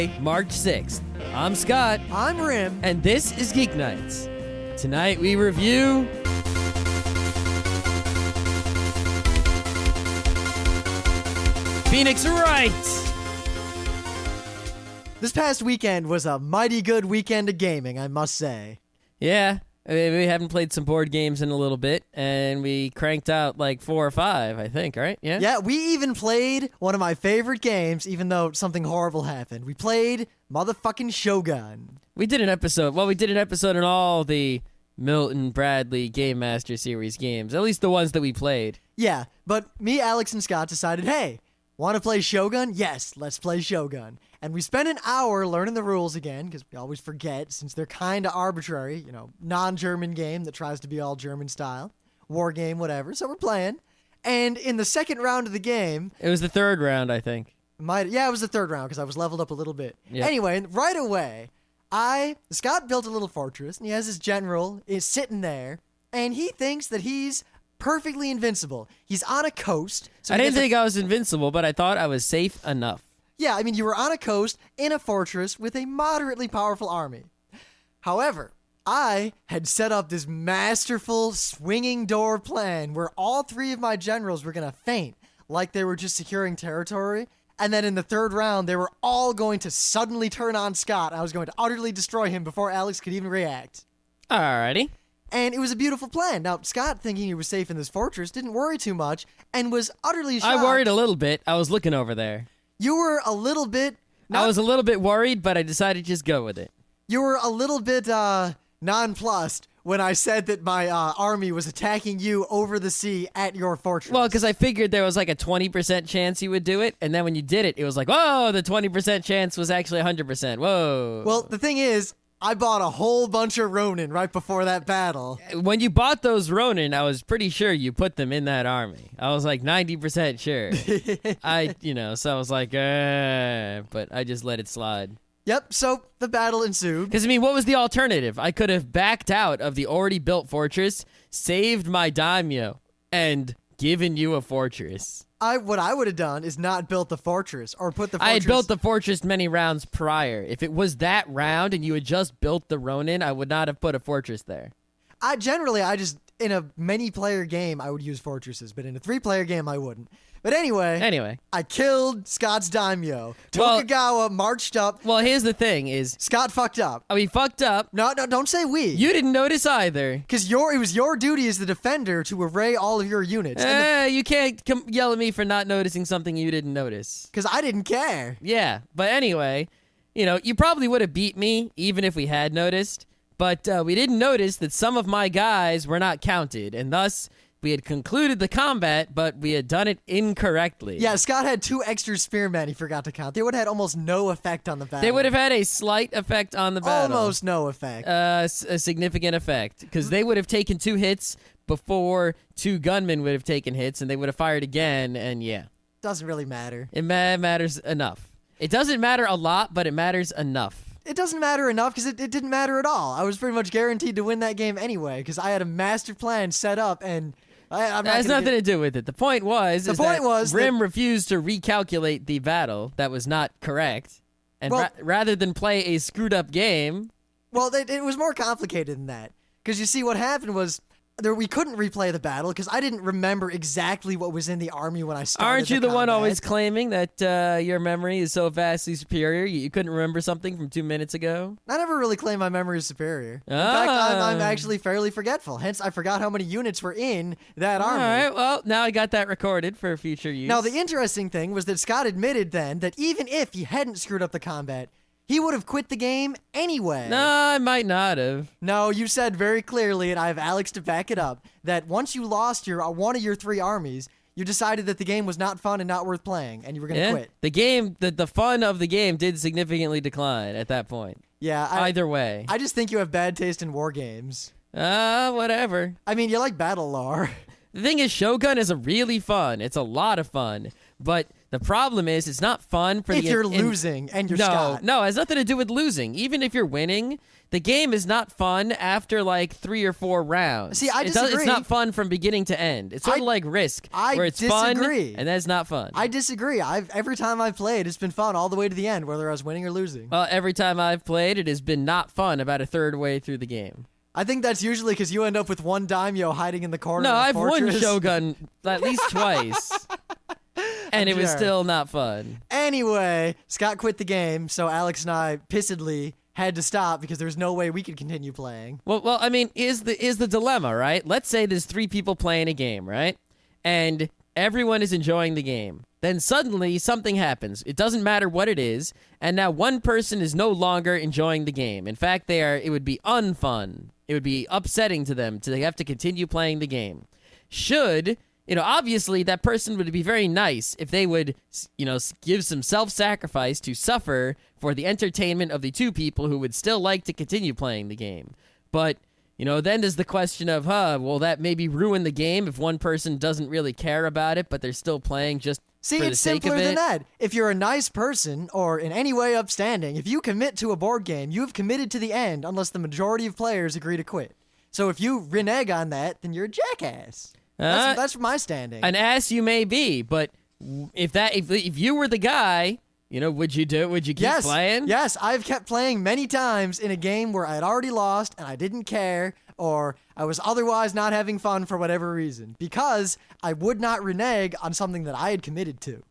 Thursday, March 6th. I'm Scott. I'm Rim. And this is Geeknights. Tonight we review... Phoenix Wright. This past weekend was a mighty good weekend of gaming, I must say. Yeah, we haven't played some board games in a little bit, and we cranked out like 4 or 5, I think, right? Yeah? Yeah, we even played one of my favorite games, even though something horrible happened. We played motherfucking Shogun. We did an episode on all the Milton Bradley Game Master Series games, at least the ones that we played. Yeah, but me, Alex, and Scott decided, hey, want to play Shogun? Yes, let's play Shogun. And we spent an hour learning the rules again, because we always forget, since they're kind of arbitrary, non-German game that tries to be all German style, war game, whatever, so we're playing. And in the second round of the game... It was the third round, I think. It was the third round, because I was leveled up a little bit. Yep. Anyway, right away, Scott built a little fortress, and he has his general is sitting there, and he thinks that he's perfectly invincible. He's on a coast. So I didn't think I was invincible, but I thought I was safe enough. Yeah, I mean, you were on a coast in a fortress with a moderately powerful army. However, I had set up this masterful swinging door plan where all 3 of my generals were going to faint like they were just securing territory. And then in the third round, they were all going to suddenly turn on Scott. I was going to utterly destroy him before Alex could even react. Alrighty. And it was a beautiful plan. Now, Scott, thinking he was safe in this fortress, didn't worry too much and was utterly shocked. I worried a little bit. I was looking over there. You were a little bit... I was a little bit worried, but I decided to just go with it. You were a little bit nonplussed when I said that my army was attacking you over the sea at your fortress. Well, because I figured there was like a 20% chance you would do it, and then when you did it, it was like, whoa, the 20% chance was actually 100%. Whoa. Well, the thing is, I bought a whole bunch of Ronin right before that battle. When you bought those Ronin, I was pretty sure you put them in that army. I was like 90% sure. So I was like, but I just let it slide. Yep, so the battle ensued. Because, what was the alternative? I could have backed out of the already built fortress, saved my daimyo, and given you a fortress. What I would have done is not built the fortress or put the fortress... I had built the fortress many rounds prior. If it was that round and you had just built the Ronin, I would not have put a fortress there. In a many-player game, I would use fortresses, but in a 3-player game, I wouldn't. But anyway, I killed Scott's daimyo. Tokugawa marched up. Well, here's the thing is... Scott fucked up. We fucked up. No, don't say we. You didn't notice either. Because it was your duty as the defender to array all of your units. You can't yell at me for not noticing something you didn't notice. Because I didn't care. Yeah, but anyway, you probably would have beat me even if we had noticed. But we didn't notice that some of my guys were not counted, and thus... We had concluded the combat, but we had done it incorrectly. Yeah, Scott had 2 extra spearmen he forgot to count. They would have had almost no effect on the battle. They would have had a slight effect on the battle. Almost no effect. A significant effect, because they would have taken 2 hits before 2 gunmen would have taken hits, and they would have fired again, and yeah. Doesn't really matter. It matters enough. It doesn't matter a lot, but it matters enough. It doesn't matter enough because it didn't matter at all. I was pretty much guaranteed to win that game anyway, because I had a master plan set up, and... That has nothing to do with it. The point was Rim refused to recalculate the battle. That was not correct. And rather than play a screwed up game... Well, it was more complicated than that. Because you see, what happened was... we couldn't replay the battle because I didn't remember exactly what was in the army when I started. Aren't you the combat. One always claiming that your memory is so vastly superior you couldn't remember something from 2 minutes ago? I never really claim my memory is superior. In fact, I'm actually fairly forgetful. Hence, I forgot how many units were in that army. All right, well, now I got that recorded for future use. Now, the interesting thing was that Scott admitted then that even if he hadn't screwed up the combat, he would have quit the game anyway. No, I might not have. No, you said very clearly, and I have Alex to back it up, that once you lost one of your 3 armies, you decided that the game was not fun and not worth playing, and you were going to quit. The game, the fun of the game did significantly decline at that point. Yeah. Either way. I just think you have bad taste in war games. Whatever. I mean, you like battle lore. The thing is, Shogun is really fun. It's a lot of fun. But The problem is it's not fun for if you're losing and you're Scott. No, it has nothing to do with losing. Even if you're winning, the game is not fun after like 3 or 4 rounds. See, I disagree. It's not fun from beginning to end. It's sort of like Risk, where it's disagree. fun and that's not fun. I disagree. Every time I've played, it's been fun all the way to the end, whether I was winning or losing. Well, every time I've played, it has been not fun about a third way through the game. I think that's usually because you end up with one daimyo hiding in the corner. No, of I've won fortress. Shogun at least twice. And it was still not fun. Anyway, Scott quit the game, so Alex and I pissedly had to stop because there's no way we could continue playing. Well, I mean, is the dilemma, right? Let's say there's 3 people playing a game, right? And everyone is enjoying the game. Then suddenly something happens. It doesn't matter what it is, and now one person is no longer enjoying the game. In fact, it would be unfun. It would be upsetting to them to have to continue playing the game. Obviously that person would be very nice if they would, give some self-sacrifice to suffer for the entertainment of the 2 people who would still like to continue playing the game. But, then there's the question of, will that maybe ruin the game if one person doesn't really care about it, but they're still playing just for the sake of it? See, it's simpler than that. If you're a nice person or in any way upstanding, if you commit to a board game, you have committed to the end unless the majority of players agree to quit. So if you renege on that, then you're a jackass. That's my standing. An ass you may be, but if you were the guy, would you do it? Would you keep playing? Yes, I've kept playing many times in a game where I'd already lost and I didn't care, or I was otherwise not having fun for whatever reason, because I would not renege on something that I had committed to.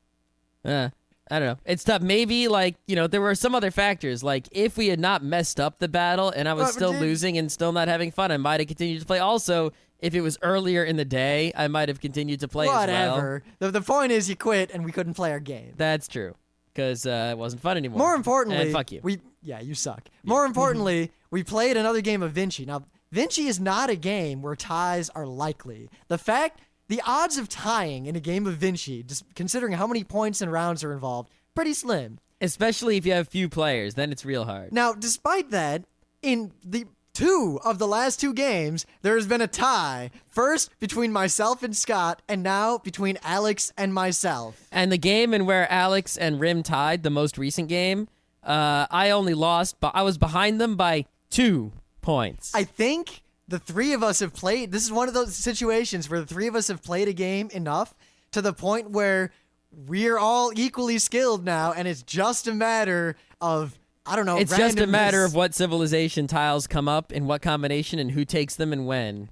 I don't know. It's tough. Maybe, there were some other factors. Like, if we had not messed up the battle and I was still losing and still not having fun, I might have continued to play. Also, if it was earlier in the day, I might have continued to play as well. Whatever. The point is you quit and we couldn't play our game. That's true. Because it wasn't fun anymore. More importantly... And fuck you. You suck. More importantly, we played another game of Vinci. Now, Vinci is not a game where ties are likely. The odds of tying in a game of Vinci, just considering how many points and rounds are involved, pretty slim. Especially if you have few players, then it's real hard. Now, despite that, in the 2 of the last 2 games, there has been a tie. First between myself and Scott, and now between Alex and myself. And the game in where Alex and Rim tied, the most recent game, I only lost, but I was behind them by 2 points. I think the 3 of us have played. This is one of those situations where the 3 of us have played a game enough to the point where we're all equally skilled now, and it's just a matter of, I don't know, it's just a matter of what civilization tiles come up in what combination and who takes them and when.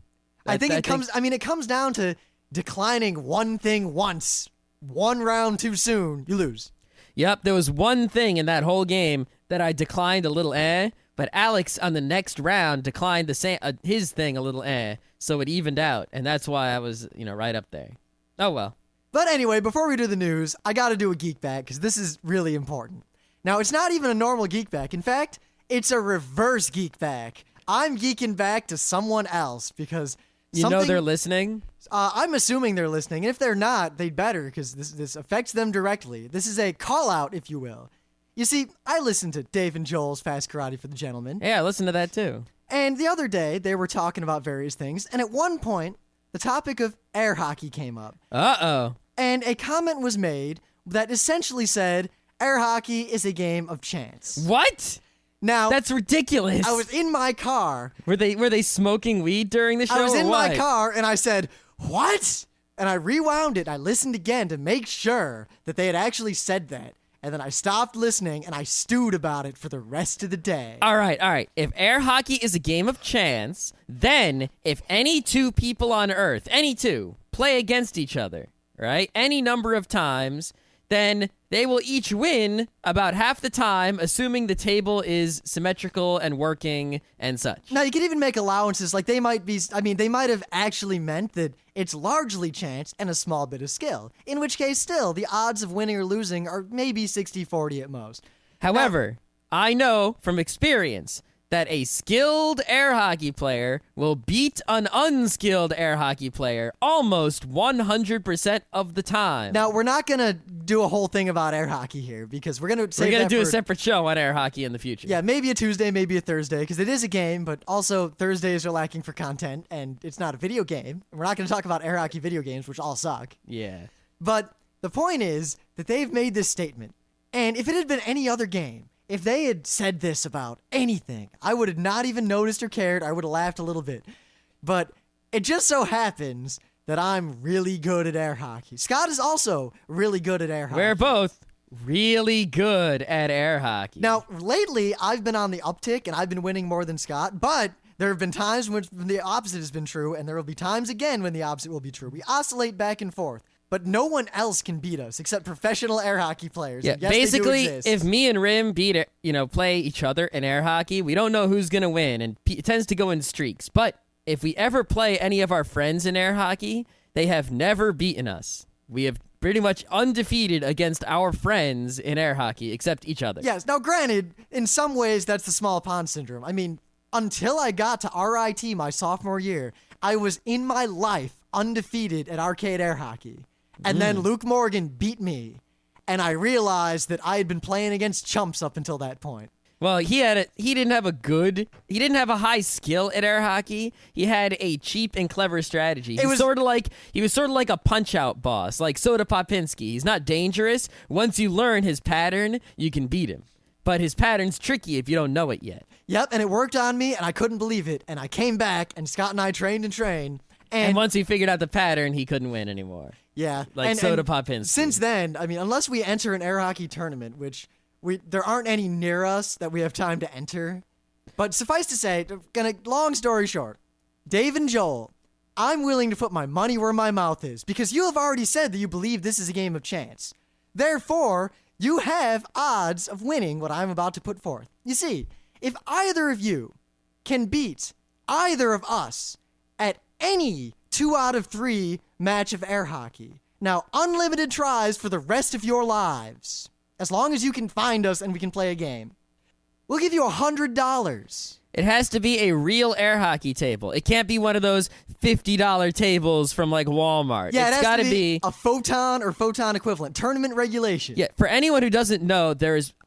It comes down to declining one thing once, 1 round too soon, you lose. Yep, there was one thing in that whole game that I declined a little but Alex on the next round declined the same his thing a little so it evened out, and that's why I was, right up there. Oh well. But anyway, before we do the news, I got to do a geek back because this is really important. Now, it's not even a normal geek back. In fact, it's a reverse geek back. I'm geeking back to someone else because they're listening? I'm assuming they're listening. And if they're not, they'd better because this affects them directly. This is a call-out, if you will. You see, I listened to Dave and Joel's Fast Karate for the Gentleman. Yeah, I listened to that too. And the other day, they were talking about various things. And at one point, the topic of air hockey came up. Uh-oh. And a comment was made that essentially said, air hockey is a game of chance. What? Now, that's ridiculous. I was in my car. Were they smoking weed during the show? I was in my car and I said, "What?" And I rewound it. I listened again to make sure that they had actually said that. And then I stopped listening and I stewed about it for the rest of the day. All right. If air hockey is a game of chance, then if any 2 people on Earth, any 2, play against each other, right? Any number of times, then they will each win about half the time, assuming the table is symmetrical and working and such. Now, you could even make allowances, like they might have actually meant that it's largely chance and a small bit of skill, in which case, still, the odds of winning or losing are maybe 60-40 at most. However, I know from experience that a skilled air hockey player will beat an unskilled air hockey player almost 100% of the time. Now, we're not going to do a whole thing about air hockey here because we're going to do a separate show on air hockey in the future. Yeah, maybe a Tuesday, maybe a Thursday, because it is a game, but also Thursdays are lacking for content, and it's not a video game. And we're not going to talk about air hockey video games, which all suck. Yeah. But the point is that they've made this statement. And if it had been any other game, if they had said this about anything, I would have not even noticed or cared. I would have laughed a little bit. But it just so happens that I'm really good at air hockey. Scott is also really good at air hockey. We're both really good at air hockey. Now, lately, I've been on the uptick, and I've been winning more than Scott, but there have been times when the opposite has been true, and there will be times again when the opposite will be true. We oscillate back and forth, but no one else can beat us except professional air hockey players. Yeah, yes, basically, they do exist. if me and Rim play each other in air hockey, we don't know who's going to win, and it tends to go in streaks. But if we ever play any of our friends in air hockey, they have never beaten us. We have pretty much undefeated against our friends in air hockey, except each other. Yes, now granted, in some ways that's the small pond syndrome. I mean, until I got to RIT my sophomore year, I was in my life undefeated at arcade air hockey. And then Luke Morgan beat me, and I realized that I had been playing against chumps up until that point. Well, he didn't have a high skill at air hockey. He had a cheap and clever strategy. He was sort of like a punch-out boss, like Soda Popinski. He's not dangerous. Once you learn his pattern, you can beat him. But his pattern's tricky if you don't know it yet. Yep, and it worked on me, and I couldn't believe it. And I came back, and Scott and I trained and trained. And once he figured out the pattern, he couldn't win anymore. Yeah. Like Soda Popinski. Since then, I mean, unless we enter an air hockey tournament, which there aren't any near us that we have time to enter. But suffice to say, long story short, Dave and Joel, I'm willing to put my money where my mouth is because you have already said that you believe this is a game of chance. Therefore, you have odds of winning what I'm about to put forth. You see, if either of you can beat either of us at any 2 out of 3 match of air hockey, now unlimited tries for the rest of your lives, as long as you can find us and we can play a game, we'll give you $100. It has to be a real air hockey table. It can't be one of those $50 tables from like Walmart. Yeah, it's got to be a photon or photon equivalent. Tournament regulation. Yeah, for anyone who doesn't know,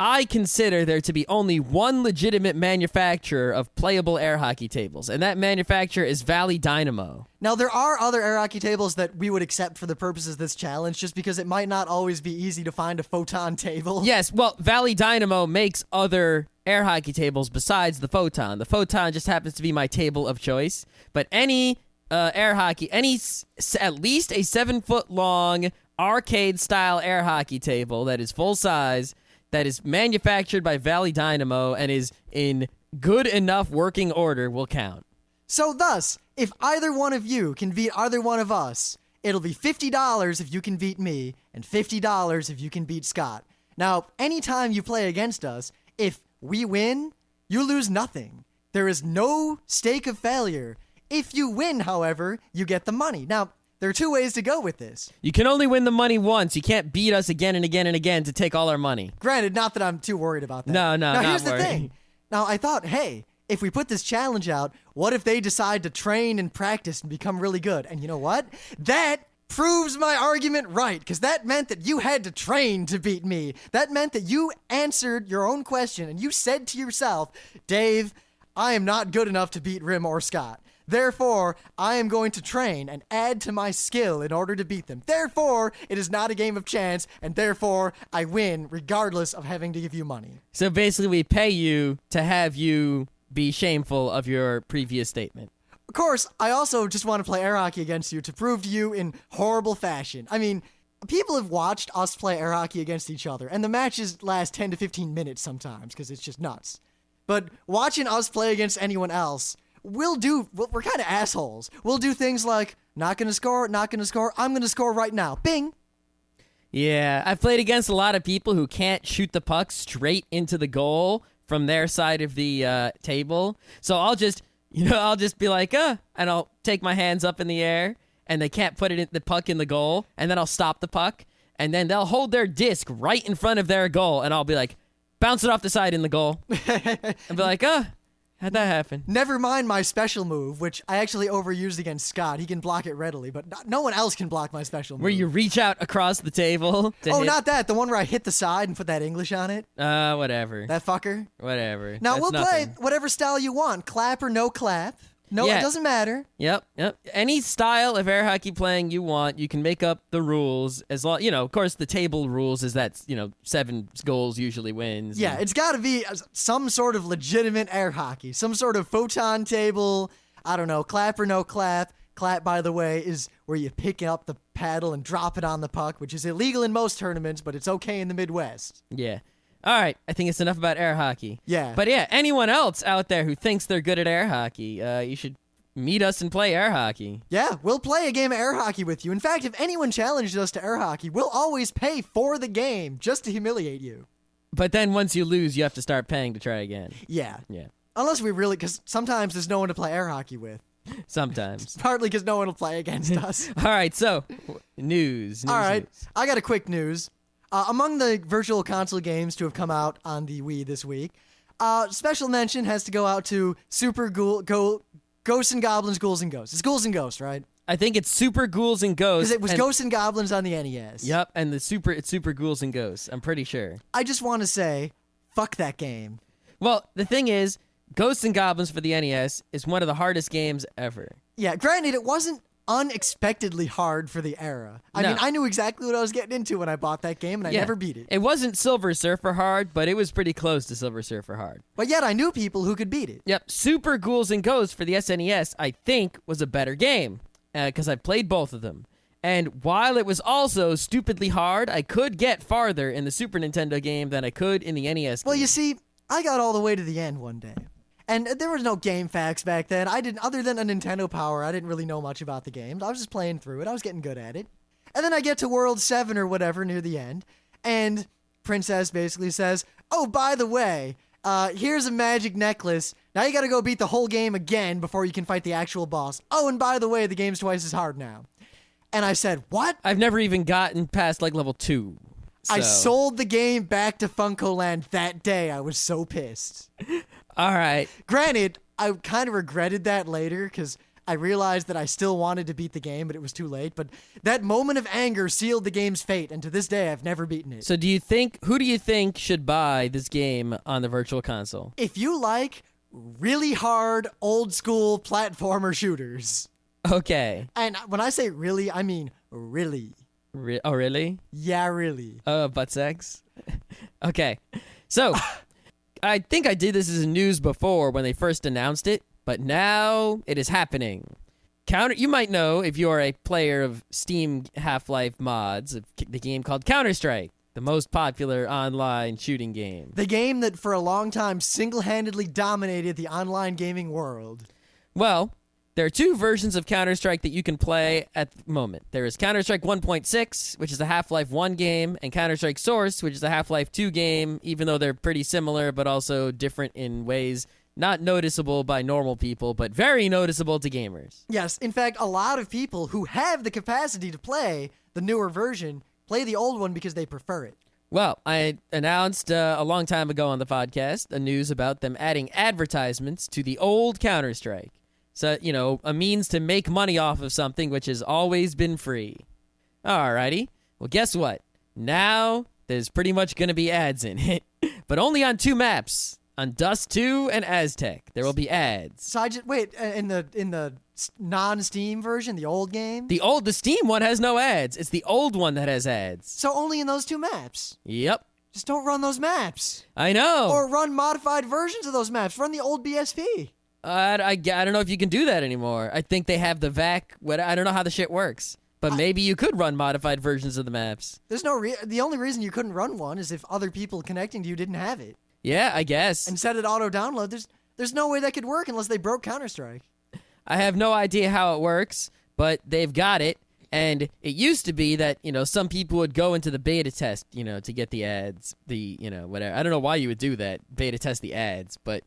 I consider there to be only one legitimate manufacturer of playable air hockey tables, and that manufacturer is Valley Dynamo. Now, there are other air hockey tables that we would accept for the purposes of this challenge, just because it might not always be easy to find a photon table. Yes, well, Valley Dynamo makes other air hockey tables besides the Photon. The Photon just happens to be my table of choice. But any air hockey, at least a 7-foot-long arcade-style air hockey table that is full size, that is manufactured by Valley Dynamo and is in good enough working order will count. So thus, if either one of you can beat either one of us, it'll be $50 if you can beat me, and $50 if you can beat Scott. Now, anytime you play against us, if we win, you lose nothing. There is no stake of failure. If you win, however, you get the money. Now, there are 2 ways to go with this. You can only win the money once. You can't beat us again and again and again to take all our money. Granted, not that I'm too worried about that. No, now, not here's worried. the thing. Now, I thought, hey, if we put this challenge out, what if they decide to train and practice and become really good? And you know what? That proves my argument right, because that meant that you had to train to beat me. That meant that you answered your own question, and you said to yourself, Dave, I am not good enough to beat Rim or Scott. Therefore, I am going to train and add to my skill in order to beat them. Therefore, it is not a game of chance, and therefore, I win regardless of having to give you money. So basically, we pay you to have you be shameful of your previous statement. Of course, I also just want to play air hockey against you to prove to you in horrible fashion. I mean, people have watched us play air hockey against each other, and the matches last 10 to 15 minutes sometimes, because it's just nuts. But watching us play against anyone else, we're kind of assholes. We'll do things like, not gonna score, I'm gonna score right now. Bing! Yeah, I've played against a lot of people who can't shoot the puck straight into the goal from their side of the table. So I'll just be like, and I'll take my hands up in the air, and they can't put the puck in the goal, and then I'll stop the puck, and then they'll hold their disc right in front of their goal, and I'll be like, bounce it off the side in the goal. And be like, how'd that happen? Never mind my special move, which I actually overused against Scott. He can block it readily, but no one else can block my special move. Where you reach out across the table to hit. Not that. The one where I hit the side and put that English on it. Whatever. That fucker. Whatever. Now, That's we'll nothing. play whatever style you want. Clap or no clap. No, Yeah. it doesn't matter. Yep. Any style of air hockey playing you want, you can make up the rules as long. Of course, the table rules is that 7 goals usually wins. Yeah, it's got to be some sort of legitimate air hockey, some sort of photon table. I don't know, clap or no clap. Clap, by the way, is where you pick up the paddle and drop it on the puck, which is illegal in most tournaments, but it's okay in the Midwest. Yeah. All right, I think it's enough about air hockey. Yeah. But yeah, anyone else out there who thinks they're good at air hockey, you should meet us and play air hockey. Yeah, we'll play a game of air hockey with you. In fact, if anyone challenges us to air hockey, we'll always pay for the game just to humiliate you. But then once you lose, you have to start paying to try again. Yeah. Yeah. Unless we really, because sometimes there's no one to play air hockey with. Sometimes. Partly because no one will play against us. All right, so news. All right, I got a quick news. Among the virtual console games to have come out on the Wii this week, special mention has to go out to Super Ghosts and Goblins, Ghouls and Ghosts. It's Ghouls and Ghosts, right? I think it's Super Ghouls and Ghosts. Because it was Ghosts and Goblins on the NES. Yep, and it's Super Ghouls and Ghosts. I'm pretty sure. I just want to say, fuck that game. Well, the thing is, Ghosts and Goblins for the NES is one of the hardest games ever. Yeah, granted, it wasn't unexpectedly hard for the era. I mean, I knew exactly what I was getting into when I bought that game, and I never beat it. It wasn't Silver Surfer hard, but it was pretty close to Silver Surfer hard. But yet I knew people who could beat it. Yep, Super Ghouls and Ghosts for the SNES, I think, was a better game, because I played both of them. And while it was also stupidly hard, I could get farther in the Super Nintendo game than I could in the NES game. Well, you see, I got all the way to the end one day. And there was no game facts back then. Other than a Nintendo Power, I didn't really know much about the games. I was just playing through it. I was getting good at it. And then I get to World 7 or whatever near the end, and Princess basically says, oh, by the way, here's a magic necklace. Now you gotta go beat the whole game again before you can fight the actual boss. Oh, and by the way, the game's twice as hard now. And I said, what? I've never even gotten past, level 2. So. I sold the game back to Funko Land that day. I was so pissed. All right. Granted, I kind of regretted that later because I realized that I still wanted to beat the game, but it was too late. But that moment of anger sealed the game's fate, and to this day, I've never beaten it. So who do you think should buy this game on the Virtual Console? If you like really hard, old-school platformer shooters. Okay. And when I say really, I mean really. Oh, really? Yeah, really. Butt sex? Okay. So... I think I did this as a news before when they first announced it, but now it is happening. You might know if you're a player of Steam Half-Life mods, of the game called CounterStrike, the most popular online shooting game. The game that for a long time single-handedly dominated the online gaming world. Well, there are 2 versions of Counter-Strike that you can play at the moment. There is Counter-Strike 1.6, which is a Half-Life 1 game, and Counter-Strike Source, which is a Half-Life 2 game, even though they're pretty similar, but also different in ways not noticeable by normal people, but very noticeable to gamers. Yes, in fact, a lot of people who have the capacity to play the newer version play the old one because they prefer it. Well, I announced a long time ago on the podcast a news about them adding advertisements to the old Counter-Strike. So, a means to make money off of something which has always been free. Alrighty. Well, guess what? Now, there's pretty much going to be ads in it. But only on 2 maps. On Dust 2 and Aztec. There will be ads. So in the non-Steam version, the old game? The Steam one has no ads. It's the old one that has ads. So only in those 2 maps? Yep. Just don't run those maps. I know. Or run modified versions of those maps. Run the old BSP. I don't know if you can do that anymore. I think they have the VAC. I don't know how the shit works. But maybe you could run modified versions of the maps. There's the only reason you couldn't run one is if other people connecting to you didn't have it. Yeah, I guess. And set it auto-download. There's no way that could work unless they broke Counter-Strike. I have no idea how it works, but they've got it. And it used to be that, some people would go into the beta test, to get the ads, whatever. I don't know why you would do that, beta test the ads, but...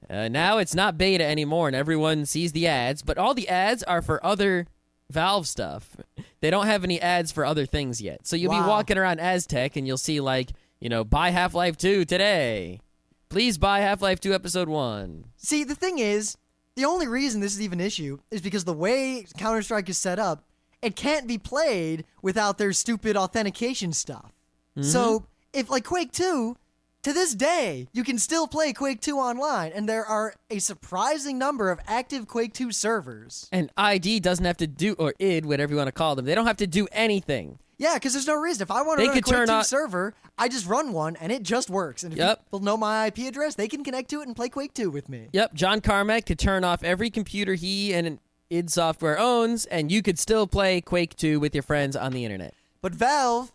now it's not beta anymore, and everyone sees the ads, but all the ads are for other Valve stuff. They don't have any ads for other things yet. So you'll be walking around Aztec, and you'll see, buy Half-Life 2 today. Please buy Half-Life 2 Episode 1. See, the thing is, the only reason this is even an issue is because the way Counter-Strike is set up, it can't be played without their stupid authentication stuff. Mm-hmm. So, if, Quake 2... to this day, you can still play Quake 2 online, and there are a surprising number of active Quake 2 servers. And ID doesn't have to do, or ID, whatever you want to call them, they don't have to do anything. Yeah, because there's no reason. If I want to run a Quake 2 server, I just run one, and it just works. And if people know my IP address, they can connect to it and play Quake 2 with me. Yep, John Carmack could turn off every computer he and id Software owns, and you could still play Quake 2 with your friends on the internet. But Valve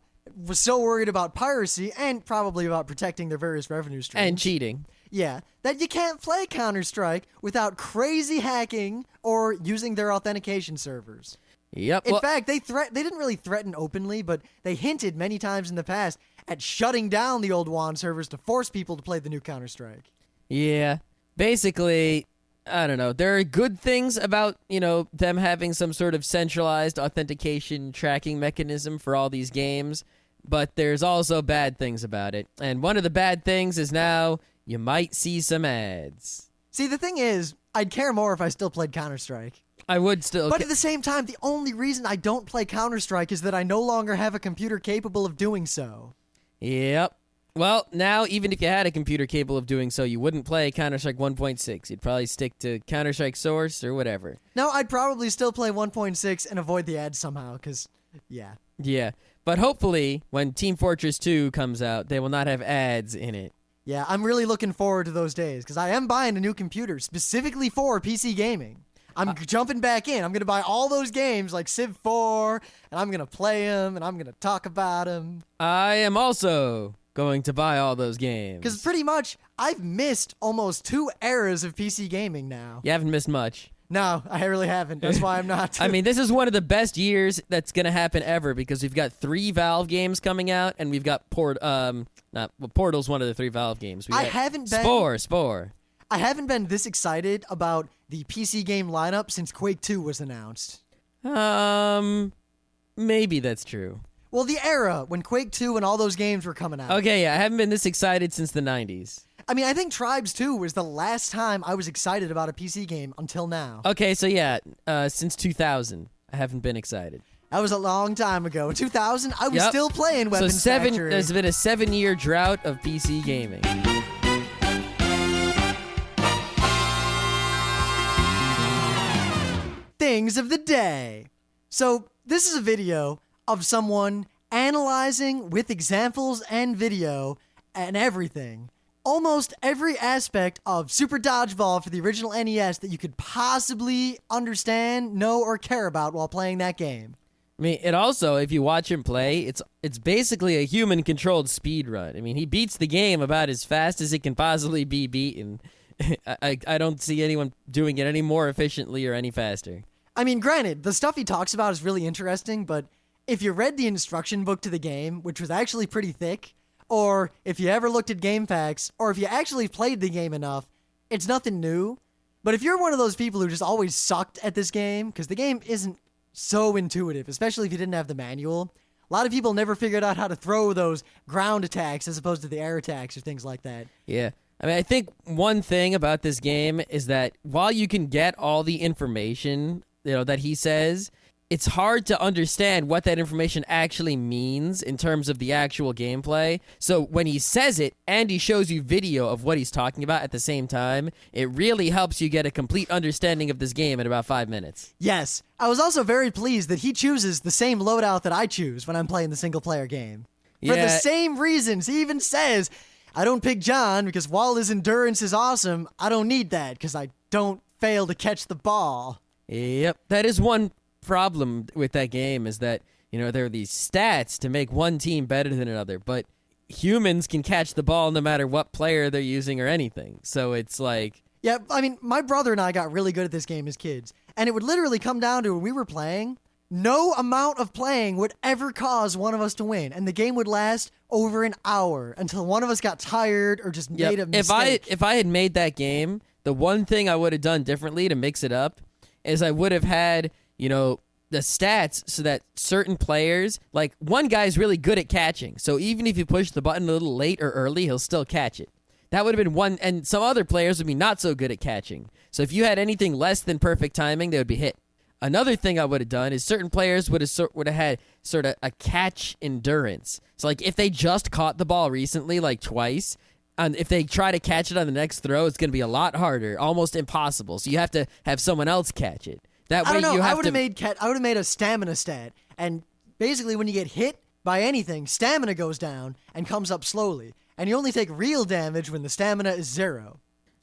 was so worried about piracy and probably about protecting their various revenue streams. And cheating. Yeah, that you can't play CounterStrike without crazy hacking or using their authentication servers. Yep. In fact, they didn't really threaten openly, but they hinted many times in the past at shutting down the old WAN servers to force people to play the new Counter-Strike. Yeah. Basically, I don't know. There are good things about, them having some sort of centralized authentication tracking mechanism for all these games, but there's also bad things about it. And one of the bad things is now you might see some ads. See, the thing is, I'd care more if I still played Counter-Strike. I would still. But at the same time, the only reason I don't play Counter-Strike is that I no longer have a computer capable of doing so. Yep. Well, now, even if you had a computer capable of doing so, you wouldn't play Counter-Strike 1.6. You'd probably stick to Counter-Strike Source or whatever. No, I'd probably still play 1.6 and avoid the ads somehow, because, yeah. Yeah. But hopefully, when Team Fortress 2 comes out, they will not have ads in it. Yeah, I'm really looking forward to those days, because I am buying a new computer specifically for PC gaming. I'm jumping back in. I'm going to buy all those games like Civ 4, and I'm going to play them, and I'm going to talk about them. I am also going to buy all those games. Because pretty much, I've missed almost 2 eras of PC gaming now. You haven't missed much. No, I really haven't. That's why I'm not. I mean, this is one of the best years that's going to happen ever, because we've got 3 Valve games coming out, and we've got Portal's one of the 3 Valve games. I haven't been... Spore. I haven't been this excited about the PC game lineup since Quake 2 was announced. Maybe that's true. Well, the era when Quake 2 and all those games were coming out. Okay, yeah, I haven't been this excited since the 90s. I mean, I think Tribes 2 was the last time I was excited about a PC game until now. Okay, so yeah, since 2000, I haven't been excited. That was a long time ago. 2000, I was still playing Weapons Factory. There's been a 7-year drought of PC gaming. Things of the day. So, this is a video of someone analyzing with examples and video and everything almost every aspect of Super Dodgeball for the original NES that you could possibly understand, know, or care about while playing that game. I mean, it also, if you watch him play, it's basically a human-controlled speed run. I mean, he beats the game about as fast as it can possibly be beaten. I don't see anyone doing it any more efficiently or any faster. I mean, granted, the stuff he talks about is really interesting, but if you read the instruction book to the game, which was actually pretty thick, or if you ever looked at game packs, or if you actually played the game enough, it's nothing new. But if you're one of those people who just always sucked at this game, because the game isn't so intuitive, especially if you didn't have the manual, a lot of people never figured out how to throw those ground attacks as opposed to the air attacks or things like that. Yeah. I mean, I think one thing about this game is that while you can get all the information, that he says, it's hard to understand what that information actually means in terms of the actual gameplay. So when he says it and he shows you video of what he's talking about at the same time, it really helps you get a complete understanding of this game in about 5 minutes. Yes. I was also very pleased that he chooses the same loadout that I choose when I'm playing the single-player game. For the same reasons. He even says, I don't pick John because while his endurance is awesome, I don't need that because I don't fail to catch the ball. Yep. That is one problem with that game, is that there are these stats to make one team better than another, but humans can catch the ball no matter what player they're using or anything. So it's like, yeah, I mean, my brother and I got really good at this game as kids, and it would literally come down to when we were playing, no amount of playing would ever cause one of us to win, and the game would last over an hour until one of us got tired or just made a mistake. If I had made that game, the one thing I would have done differently to mix it up is I would have had the stats so that certain players, like one guy's really good at catching, so even if you push the button a little late or early, he'll still catch it. That would have been one, and some other players would be not so good at catching. So if you had anything less than perfect timing, they would be hit. Another thing I would have done is certain players would have had sort of a catch endurance. So like if they just caught the ball recently, like twice, And if they try to catch it on the next throw, it's going to be a lot harder, almost impossible. So you have to have someone else catch it. That way, I don't know. you have I would have made a stamina stat, and basically, when you get hit by anything, stamina goes down and comes up slowly, and you only take real damage when the stamina is 0.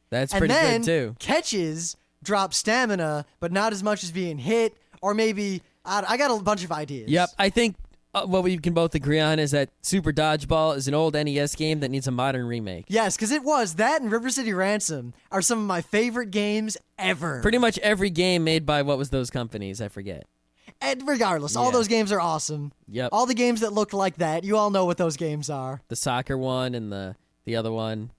That's pretty good too. Catches drop stamina, but not as much as being hit, or maybe I got a bunch of ideas. Yep, I think what we can both agree on is that Super Dodgeball is an old NES game that needs a modern remake. Yes, because it was. That and River City Ransom are some of my favorite games ever. Pretty much every game made by what was those companies? I forget. And regardless, all those games are awesome. Yep. All the games that look like that, you all know what those games are. The soccer one and the other one.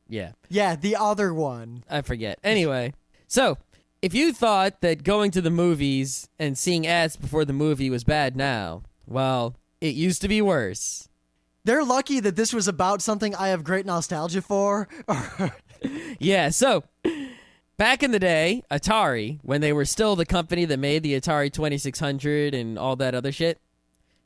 Yeah. Yeah, the other one. I forget. Anyway, so if you thought that going to the movies and seeing ads before the movie was bad now, well, it used to be worse. They're lucky that this was about something I have great nostalgia for. Yeah, so back in the day, Atari, when they were still the company that made the Atari 2600 and all that other shit,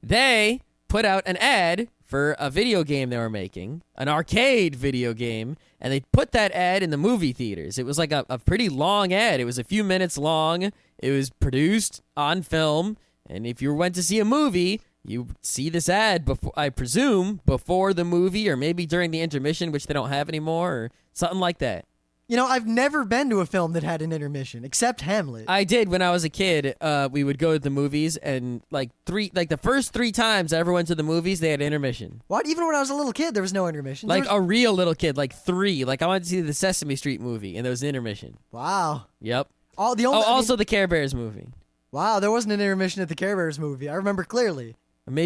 they put out an ad for a video game they were making, an arcade video game, and they put that ad in the movie theaters. It was like a pretty long ad. It was a few minutes long. It was produced on film, and if you went to see a movie, you see this ad, before, I presume, before the movie or maybe during the intermission, which they don't have anymore, or something like that. You know, I've never been to a film that had an intermission, except Hamlet. I did when I was a kid. We would go to the movies, and the first 3 times I ever went to the movies, they had intermission. What? Even when I was a little kid, there was no intermission? A real little kid, 3. I wanted to see the Sesame Street movie, and there was an intermission. Wow. Yep. Also the Care Bears movie. Wow, there wasn't an intermission at the Care Bears movie. I remember clearly. I'm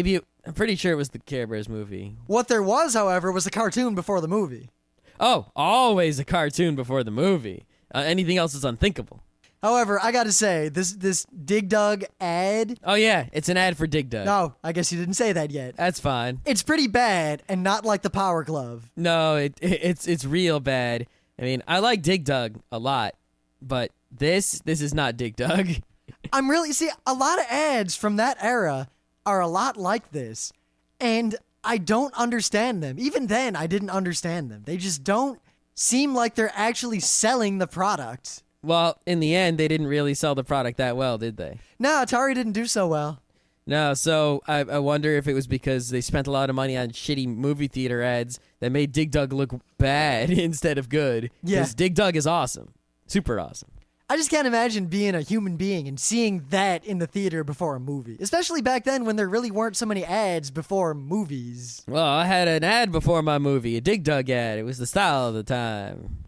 pretty sure it was the Care Bears movie. What there was, however, was a cartoon before the movie. Oh, always a cartoon before the movie. Anything else is unthinkable. However, I gotta say, this Dig Dug ad... Oh yeah, it's an ad for Dig Dug. No, I guess you didn't say that yet. That's fine. It's pretty bad, and not like the Power Glove. No, it's real bad. I mean, I like Dig Dug a lot, but this is not Dig Dug. See, a lot of ads from that era are a lot like this, and I don't understand them. Even then, I didn't understand them. They just don't seem like they're actually selling the product. Well, in the end, they didn't really sell the product that well, did they? No, Atari didn't do so well. No, so I wonder if it was because they spent a lot of money on shitty movie theater ads that made Dig Dug look bad instead of good. Yeah. Because Dig Dug is awesome. Super awesome. I just can't imagine being a human being and seeing that in the theater before a movie. Especially back then when there really weren't so many ads before movies. Well, I had an ad before my movie, a Dig Dug ad. It was the style of the time.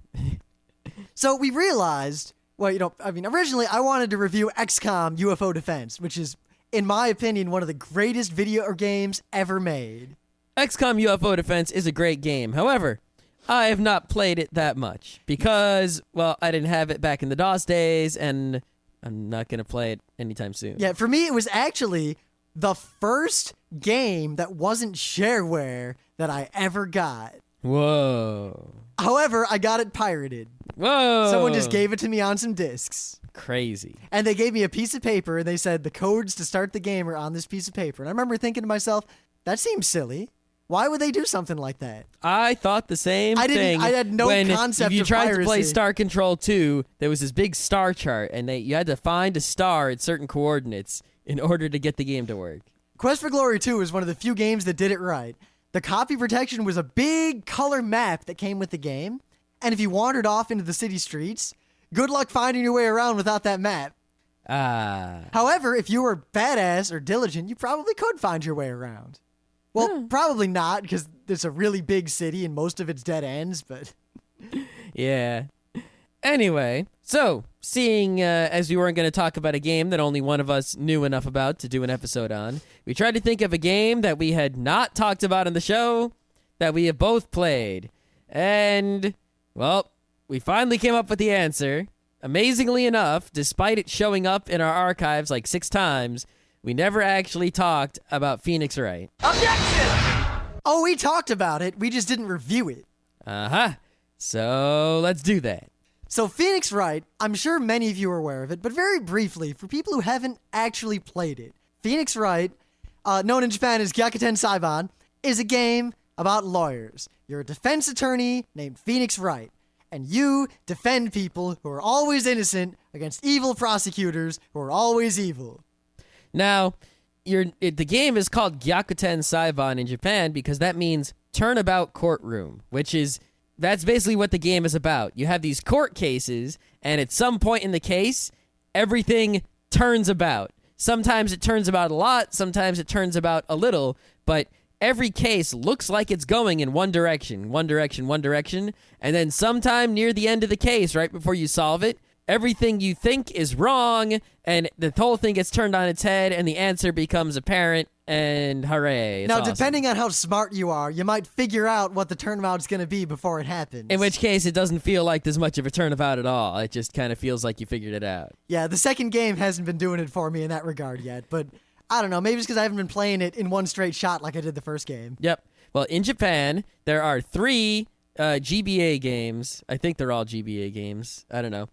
So we realized, originally I wanted to review XCOM UFO Defense, which is, in my opinion, one of the greatest video games ever made. XCOM UFO Defense is a great game. However, I have not played it that much because, I didn't have it back in the DOS days, and I'm not going to play it anytime soon. Yeah, for me, it was actually the first game that wasn't shareware that I ever got. Whoa. However, I got it pirated. Whoa. Someone just gave it to me on some discs. Crazy. And they gave me a piece of paper, and they said the codes to start the game are on this piece of paper. And I remember thinking to myself, that seems silly. Why would they do something like that? I thought the same thing. I had no concept of you tried piracy. to play Star Control 2, there was this big star chart, and you had to find a star at certain coordinates in order to get the game to work. Quest for Glory 2 is one of the few games that did it right. The copy protection was a big color map that came with the game, and if you wandered off into the city streets, good luck finding your way around without that map. However, if you were badass or diligent, you probably could find your way around. Well, probably not, because it's a really big city and most of it's dead ends, but... Yeah. Anyway, so, seeing as we weren't going to talk about a game that only one of us knew enough about to do an episode on, we tried to think of a game that we had not talked about on the show that we have both played. And, we finally came up with the answer. Amazingly enough, despite it showing up in our archives 6 times, we never actually talked about Phoenix Wright. Objection! Oh, we talked about it. We just didn't review it. Uh-huh. So, let's do that. So, Phoenix Wright, I'm sure many of you are aware of it, but very briefly, for people who haven't actually played it, Phoenix Wright, known in Japan as Gyakuten Saiban, is a game about lawyers. You're a defense attorney named Phoenix Wright, and you defend people who are always innocent against evil prosecutors who are always evil. Now, the game is called Gyakuten Saiban in Japan because that means turnabout courtroom, that's basically what the game is about. You have these court cases, and at some point in the case, everything turns about. Sometimes it turns about a lot, sometimes it turns about a little, but every case looks like it's going in one direction, and then sometime near the end of the case, right before you solve it, everything you think is wrong, and the whole thing gets turned on its head, and the answer becomes apparent, and hooray. It's awesome. Depending on how smart you are, you might figure out what the turnabout's going to be before it happens. In which case, it doesn't feel like there's much of a turnabout at all. It just kind of feels like you figured it out. Yeah, the second game hasn't been doing it for me in that regard yet, but I don't know. Maybe it's because I haven't been playing it in one straight shot like I did the first game. Yep. Well, in Japan, there are 3 GBA games. I think they're all GBA games. I don't know.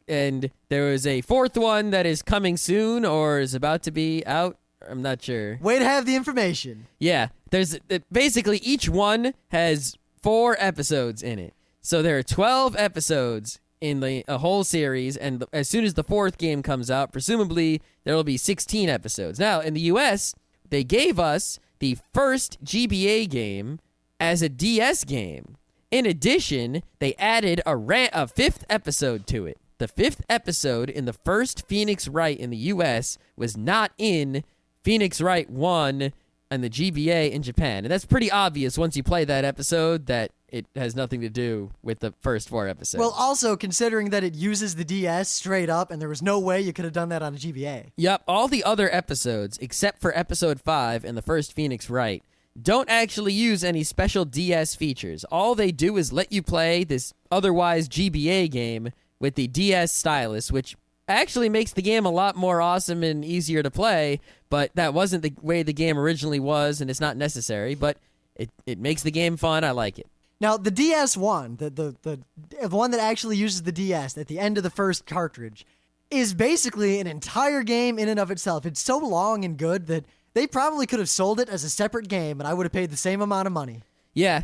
And there is a 4th one that is coming soon or is about to be out. I'm not sure. Way to have the information. Yeah. There's basically each one has 4 episodes in it. So there are 12 episodes in a whole series, and as soon as the 4th game comes out, presumably there will be 16 episodes. Now, in the US, they gave us the first GBA game as a DS game. In addition, they added a 5th episode to it. The 5th episode in the first Phoenix Wright in the US was not in Phoenix Wright 1 and the GBA in Japan. And that's pretty obvious once you play that episode that it has nothing to do with the first 4 episodes. Well, also, considering that it uses the DS straight up, and there was no way you could have done that on a GBA. Yep, all the other episodes, except for episode 5 and the first Phoenix Wright, don't actually use any special DS features. All they do is let you play this otherwise GBA game with the DS stylus, which actually makes the game a lot more awesome and easier to play, but that wasn't the way the game originally was, and it's not necessary, but it makes the game fun. I like it. Now, the DS one, the one that actually uses the DS at the end of the first cartridge, is basically an entire game in and of itself. It's so long and good that they probably could have sold it as a separate game, and I would have paid the same amount of money. Yeah,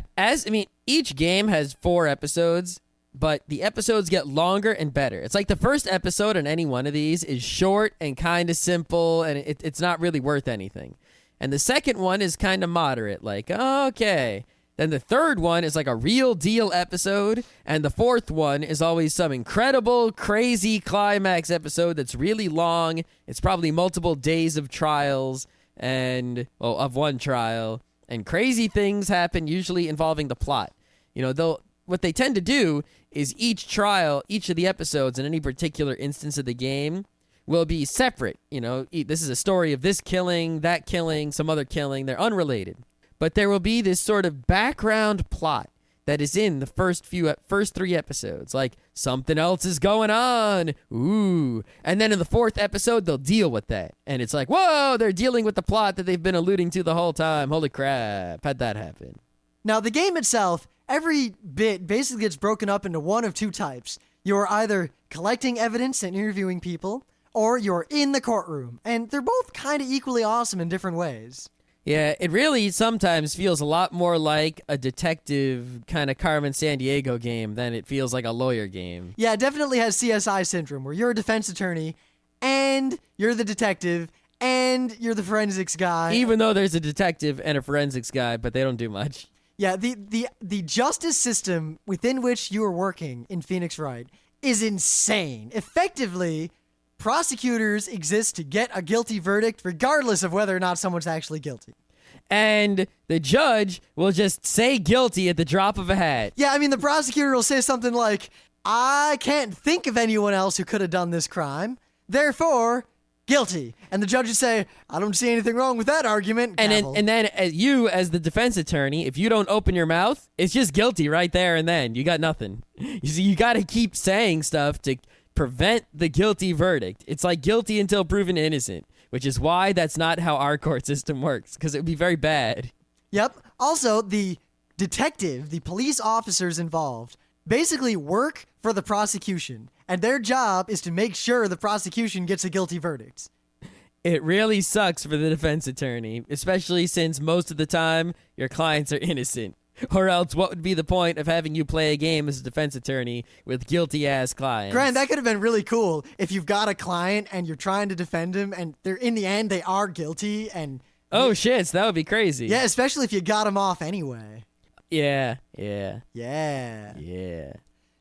each game has 4 episodes, but the episodes get longer and better. It's like the first episode on any one of these is short and kind of simple, and it's not really worth anything. And the second one is kind of moderate, like, okay. Then the third one is like a real deal episode, and the 4th one is always some incredible, crazy climax episode that's really long. It's probably multiple days of trials, of one trial, and crazy things happen, usually involving the plot. What they tend to do is each of the episodes in any particular instance of the game will be separate. This is a story of this killing, that killing, some other killing. They're unrelated. But there will be this sort of background plot that is in the first 3 episodes. Like, something else is going on. Ooh. And then in the 4th episode, they'll deal with that. And it's like, whoa, they're dealing with the plot that they've been alluding to the whole time. Holy crap. How'd that happen? Now, the game itself, every bit basically gets broken up into one of 2 types. You're either collecting evidence and interviewing people, or you're in the courtroom. And they're both kind of equally awesome in different ways. Yeah, it really sometimes feels a lot more like a detective kind of Carmen Sandiego game than it feels like a lawyer game. Yeah, it definitely has CSI syndrome, where you're a defense attorney, and you're the detective, and you're the forensics guy. Even though there's a detective and a forensics guy, but they don't do much. Yeah, the justice system within which you are working in Phoenix Wright is insane. Effectively, prosecutors exist to get a guilty verdict regardless of whether or not someone's actually guilty. And the judge will just say guilty at the drop of a hat. Yeah, the prosecutor will say something like, I can't think of anyone else who could have done this crime, therefore, guilty. And the judge would say, I don't see anything wrong with that argument. And then you, as the defense attorney, if you don't open your mouth, it's just guilty right there and then. You got nothing. You got to keep saying stuff to prevent the guilty verdict. It's like guilty until proven innocent, which is why that's not how our court system works, because it would be very bad. Yep. Also, the detective, the police officers involved, basically work for the prosecution, and their job is to make sure the prosecution gets a guilty verdict. It really sucks for the defense attorney, especially since most of the time your clients are innocent. Or else, what would be the point of having you play a game as a defense attorney with guilty-ass clients? Grant, that could have been really cool if you've got a client and you're trying to defend him, and they're in the end they are guilty. And oh shit, so that would be crazy. yeah, especially if you got him off anyway. Yeah.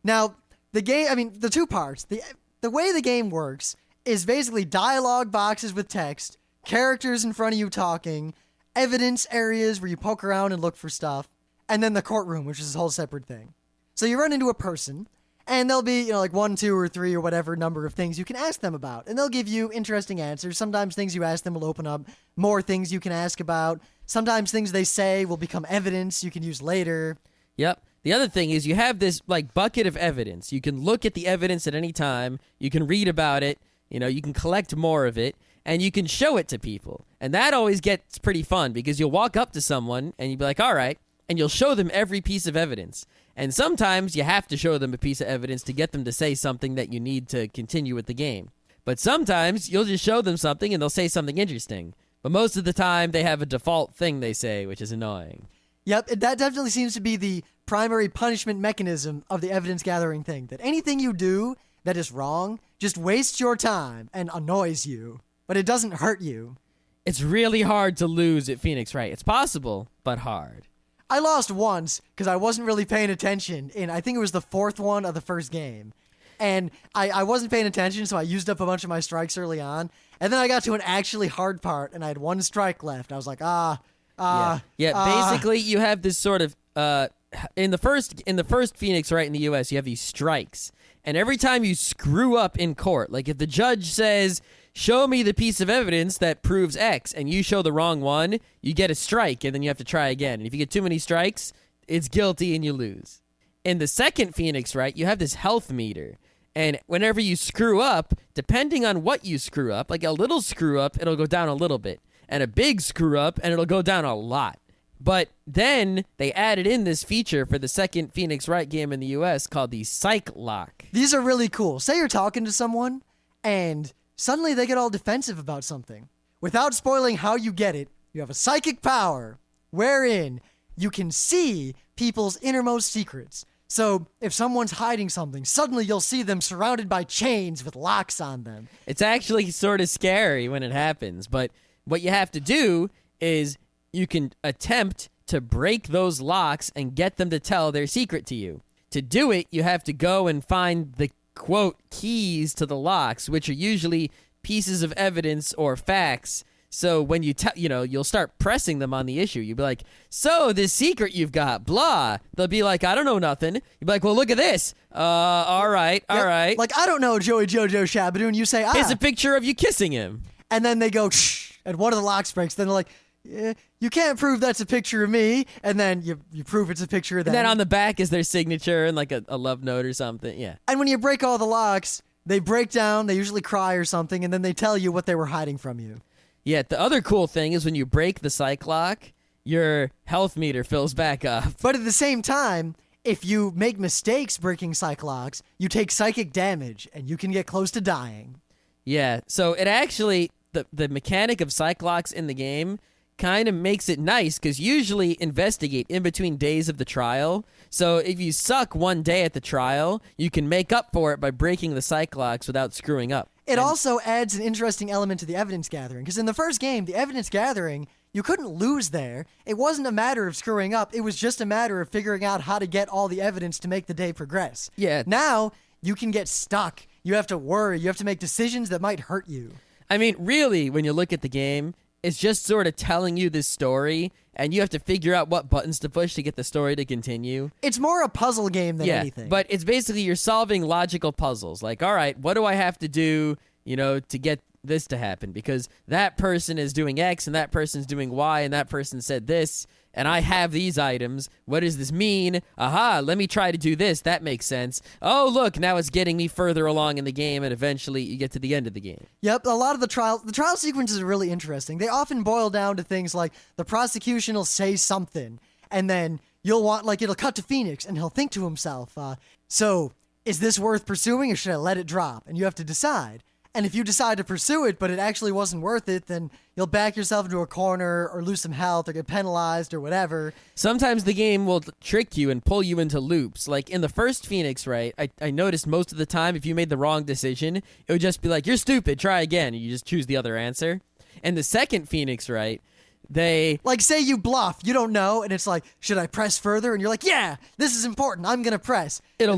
Now, the game, I mean, the two parts. The way the game works is basically dialogue boxes with text, characters in front of you talking, evidence areas where you poke around and look for stuff, and then the courtroom, which is a whole separate thing. So you run into a person, and there'll be, like 1, 2, or 3, or whatever number of things you can ask them about. And they'll give you interesting answers. Sometimes things you ask them will open up more things you can ask about. Sometimes things they say will become evidence you can use later. Yep. The other thing is you have this bucket of evidence. You can look at the evidence at any time. You can read about it. You can collect more of it, and you can show it to people. And that always gets pretty fun because you'll walk up to someone and you'll be like, all right, and you'll show them every piece of evidence. And sometimes you have to show them a piece of evidence to get them to say something that you need to continue with the game. But sometimes you'll just show them something and they'll say something interesting. But most of the time they have a default thing they say, which is annoying. Yep, that definitely seems to be the primary punishment mechanism of the evidence gathering thing. That anything you do that is wrong just wastes your time and annoys you, but it doesn't hurt you. It's really hard to lose at Phoenix Wright. It's possible, but hard. I lost once because I wasn't really paying attention in, I think it was the 4th one of the first game. And I wasn't paying attention, so I used up a bunch of my strikes early on. And then I got to an actually hard part, and I had 1 strike left. I was like, basically, you have this sort of in the first Phoenix Wright in the U.S., you have these strikes, and every time you screw up in court, like if the judge says, "Show me the piece of evidence that proves X," and you show the wrong one, you get a strike, and then you have to try again. And if you get too many strikes, it's guilty and you lose. In the second Phoenix Wright, you have this health meter. And whenever you screw up, depending on what you screw up, like a little screw up, it'll go down a little bit. And a big screw up, and it'll go down a lot. But then they added in this feature for the second Phoenix Wright game in the US called the Psych Lock. These are really cool. Say you're talking to someone, and suddenly they get all defensive about something. Without spoiling how you get it, you have a psychic power wherein you can see people's innermost secrets. So if someone's hiding something, suddenly you'll see them surrounded by chains with locks on them. It's actually sort of scary when it happens, but what you have to do is you can attempt to break those locks and get them to tell their secret to you. To do it, you have to go and find the, quote, keys to the locks, which are usually pieces of evidence or facts. So when you'll start pressing them on the issue. You'll be like, so this secret you've got, blah. They'll be like, I don't know nothing. You'll be like, well, look at this. All right. Like, I don't know Joey Jojo Shabadoo, and you say, Here's a picture of you kissing him. And then they go, shh, and one of the locks breaks. Then they're like, you can't prove that's a picture of me. And then you prove it's a picture of them. And then on the back is their signature and like a love note or something. Yeah. And when you break all the locks, they break down, they usually cry or something, and then they tell you what they were hiding from you. Yeah, the other cool thing is when you break the psych lock, your health meter fills back up. But at the same time, if you make mistakes breaking psych locks, you take psychic damage, and you can get close to dying. Yeah, so it actually, the mechanic of psych locks in the game kind of makes it nice, because usually investigate in between days of the trial. So if you suck one day at the trial, you can make up for it by breaking the psych locks without screwing up. It also adds an interesting element to the evidence gathering, because in the first game, the evidence gathering, you couldn't lose there. It wasn't a matter of screwing up. It was just a matter of figuring out how to get all the evidence to make the day progress. Yeah. Now, you can get stuck. You have to worry. You have to make decisions that might hurt you. I mean, really, when you look at the game, it's just sort of telling you this story, and you have to figure out what buttons to push to get the story to continue. It's more a puzzle game than anything. But it's basically you're solving logical puzzles. Like, all right, what do I have to do, to get this to happen? Because that person is doing X, and that person's doing Y, and that person said this, and I have these items. What does this mean? Aha, let me try to do this. That makes sense. Oh, look, now it's getting me further along in the game, and eventually you get to the end of the game. Yep, a lot of the trial sequences are really interesting. They often boil down to things like the prosecution will say something, and then it'll cut to Phoenix, and he'll think to himself, so, is this worth pursuing, or should I let it drop? And you have to decide. And if you decide to pursue it, but it actually wasn't worth it, then you'll back yourself into a corner or lose some health or get penalized or whatever. Sometimes the game will trick you and pull you into loops. Like in the first Phoenix Wright, I noticed most of the time if you made the wrong decision, it would just be like, you're stupid, try again. And you just choose the other answer. And the second Phoenix Wright, like, say you bluff, you don't know, and it's like, should I press further? And you're like, yeah, this is important, I'm gonna press. It'll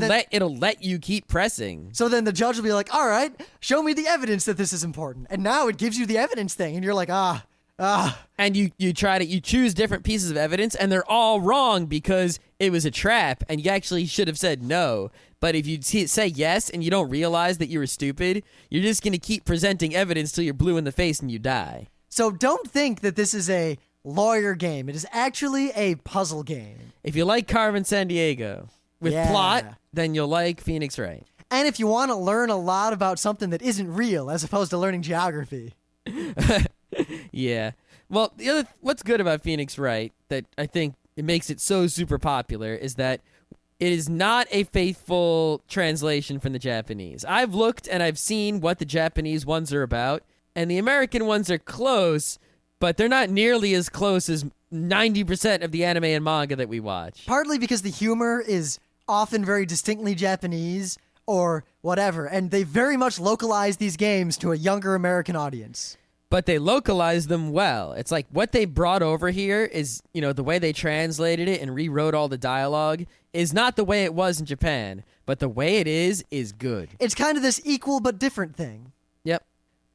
let you keep pressing. So then the judge will be like, all right, show me the evidence that this is important. And now it gives you the evidence thing, and you're like, And you choose different pieces of evidence, and they're all wrong because it was a trap, and you actually should have said no. But if you say yes and you don't realize that you were stupid, you're just gonna keep presenting evidence till you're blue in the face and you die. So don't think that this is a lawyer game. It is actually a puzzle game. If you like Carmen Sandiego with plot, then you'll like Phoenix Wright. And if you want to learn a lot about something that isn't real, as opposed to learning geography. Yeah. Well, what's good about Phoenix Wright that I think it makes it so super popular is that it is not a faithful translation from the Japanese. I've looked and I've seen what the Japanese ones are about. And the American ones are close, but they're not nearly as close as 90% of the anime and manga that we watch. Partly because the humor is often very distinctly Japanese or whatever, and they very much localize these games to a younger American audience. But they localize them well. It's like what they brought over here is, the way they translated it and rewrote all the dialogue is not the way it was in Japan, but the way it is good. It's kind of this equal but different thing. Yep.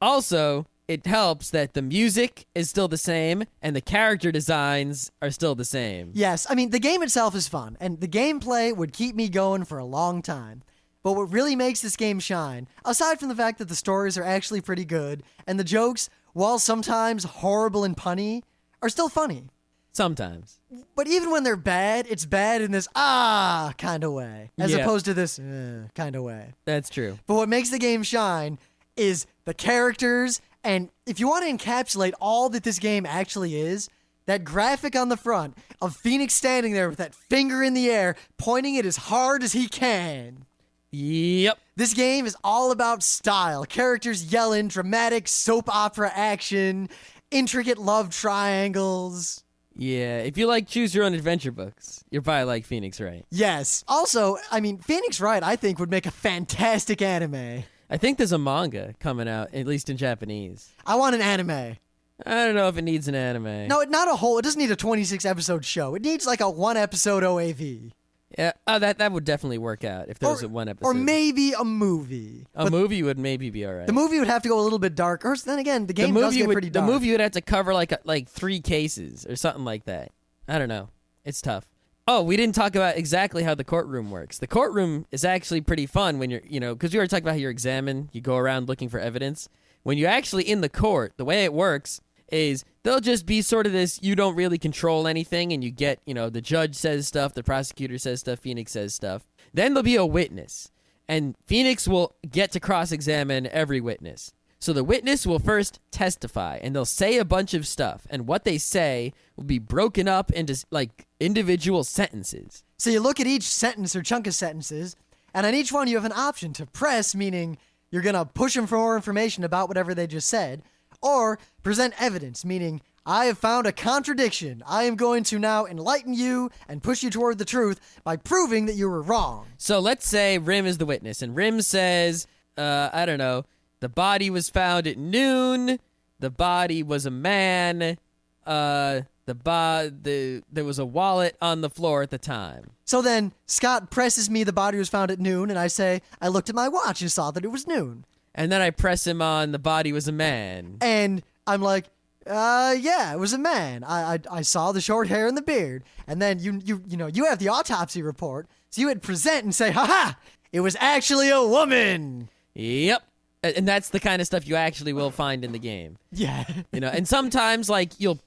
Also, it helps that the music is still the same and the character designs are still the same. Yes, I mean, the game itself is fun, and the gameplay would keep me going for a long time. But what really makes this game shine, aside from the fact that the stories are actually pretty good, and the jokes, while sometimes horrible and punny, are still funny. Sometimes. But even when they're bad, it's bad in this kind of way, as opposed to this kind of way. That's true. But what makes the game shine is the characters, and if you want to encapsulate all that this game actually is, that graphic on the front of Phoenix standing there with that finger in the air, pointing it as hard as he can. Yep. This game is all about style. Characters yelling, dramatic soap opera action, intricate love triangles. Yeah, if you like choose your own adventure books, you'll probably like Phoenix Wright. Yes. Also, I mean, Phoenix Wright, I think, would make a fantastic anime. I think there's a manga coming out, at least in Japanese. I want an anime. I don't know if it needs an anime. No, not a whole. It doesn't need a 26-episode show. It needs like a 1-episode OAV. Yeah, that would definitely work out if there was a one episode. Or maybe a movie. A movie would maybe be all right. The movie would have to go a little bit dark. Or then again, the game does get pretty dark. The movie would have to cover like 3 cases or something like that. I don't know. It's tough. Oh, we didn't talk about exactly how the courtroom works. The courtroom is actually pretty fun when you're, because we already talked about how you're examined, you go around looking for evidence. When you're actually in the court, the way it works is they'll just be sort of this, you don't really control anything, and you get, the judge says stuff, the prosecutor says stuff, Phoenix says stuff. Then there'll be a witness, and Phoenix will get to cross-examine every witness. So the witness will first testify, and they'll say a bunch of stuff, and what they say will be broken up into, individual sentences. So you look at each sentence or chunk of sentences, and on each one you have an option to press, meaning you're going to push them for more information about whatever they just said, or present evidence, meaning I have found a contradiction. I am going to now enlighten you and push you toward the truth by proving that you were wrong. So let's say Rim is the witness, and Rim says, I don't know, the body was found at noon, the body was a man, there was a wallet on the floor at the time. So then Scott presses me the body was found at noon, and I say, I looked at my watch and saw that it was noon. And then I press him on the body was a man. And I'm like, yeah, it was a man. I saw the short hair and the beard. And then you have the autopsy report, so you would present and say, ha, it was actually a woman. Yep. And that's the kind of stuff you actually will find in the game. Yeah. And sometimes you'll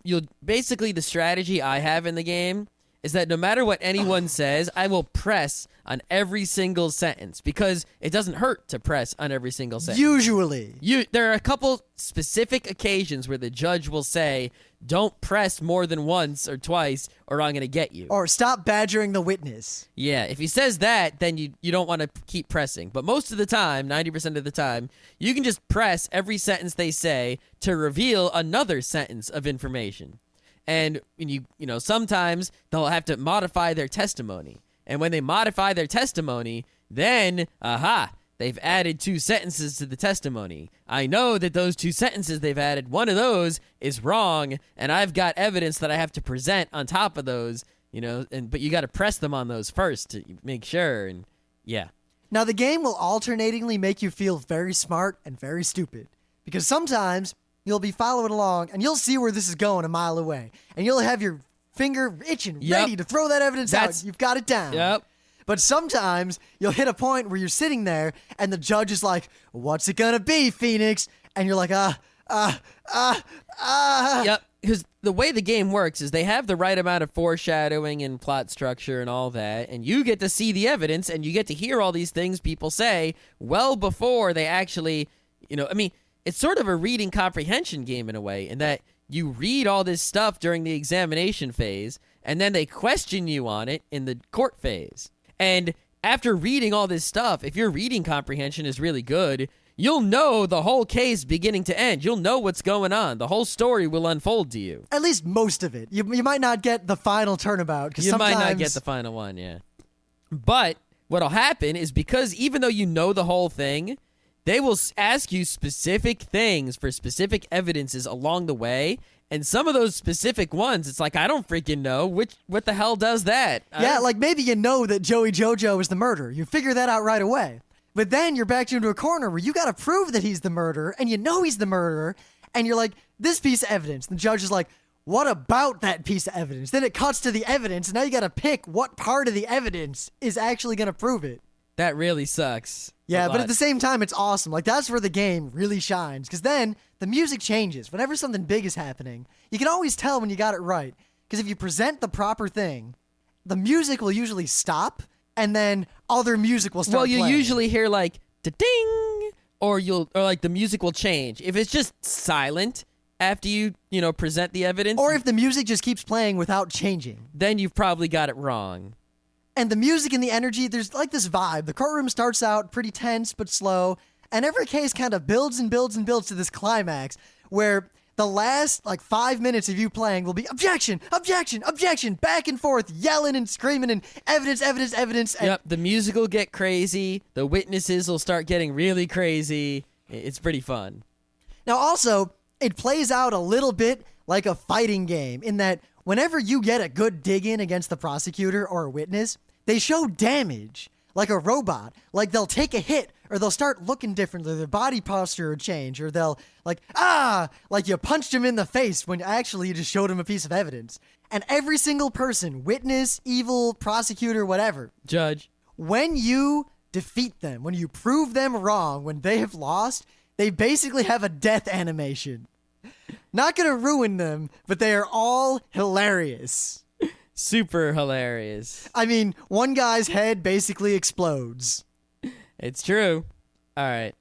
basically the strategy I have in the game is that no matter what anyone says, I will press on every single sentence because it doesn't hurt to press on every single sentence. Usually. There are a couple specific occasions where the judge will say, don't press more than once or twice or I'm going to get you. Or stop badgering the witness. Yeah, if he says that, then you don't want to keep pressing. But most of the time, 90% of the time, you can just press every sentence they say to reveal another sentence of information. And sometimes they'll have to modify their testimony. And when they modify their testimony, then, they've added 2 sentences to the testimony. I know that those 2 sentences they've added, one of those is wrong, and I've got evidence that I have to present on top of those, but you got to press them on those first to make sure, and yeah. Now, the game will alternatingly make you feel very smart and very stupid, because sometimes you'll be following along, and you'll see where this is going a mile away, and you'll have your finger itching, ready to throw that evidence out. You've got it down. Yep. But sometimes you'll hit a point where you're sitting there, and the judge is like, what's it gonna be, Phoenix? And you're like, Yep, because the way the game works is they have the right amount of foreshadowing and plot structure and all that, and you get to see the evidence, and you get to hear all these things people say well before they actually, it's sort of a reading comprehension game in a way, in that you read all this stuff during the examination phase, and then they question you on it in the court phase. And after reading all this stuff, if your reading comprehension is really good, you'll know the whole case beginning to end. You'll know what's going on. The whole story will unfold to you. At least most of it. You might not get the final turnabout. You might not get the final one, yeah. But what'll happen is because even though you know the whole thing, they will ask you specific things for specific evidences along the way, and some of those specific ones, it's like, I don't freaking know. What the hell does that? Yeah, like maybe you know that Joey Jojo is the murderer. You figure that out right away. But then you're backed into a corner where you got to prove that he's the murderer, and you know he's the murderer, and you're like, this piece of evidence. The judge is like, what about that piece of evidence? Then it cuts to the evidence, and now you got to pick what part of the evidence is actually going to prove it. That really sucks. Yeah, but at the same time, it's awesome. Like, that's where the game really shines, because then the music changes. Whenever something big is happening, you can always tell when you got it right, because if you present the proper thing, the music will usually stop, and then other music will start playing. Usually hear, like, da-ding, or like the music will change. If it's just silent after you present the evidence, or if the music just keeps playing without changing, then you've probably got it wrong. And the music and the energy, there's like this vibe. The courtroom starts out pretty tense but slow, and every case kind of builds and builds and builds to this climax where the last 5 minutes of you playing will be objection, objection, objection, back and forth, yelling and screaming and evidence, evidence, evidence. And the music will get crazy. The witnesses will start getting really crazy. It's pretty fun. Now also, it plays out a little bit like a fighting game in that whenever you get a good dig in against the prosecutor or a witness, they show damage like a robot. Like they'll take a hit, or they'll start looking differently. Their body posture will change, or they'll like you punched him in the face when actually you just showed him a piece of evidence. And every single person, witness, evil, prosecutor, whatever, judge, when you defeat them, when you prove them wrong, when they have lost, they basically have a death animation. Not gonna ruin them, but they are all hilarious. Super hilarious. I mean, one guy's head basically explodes. It's true. All right.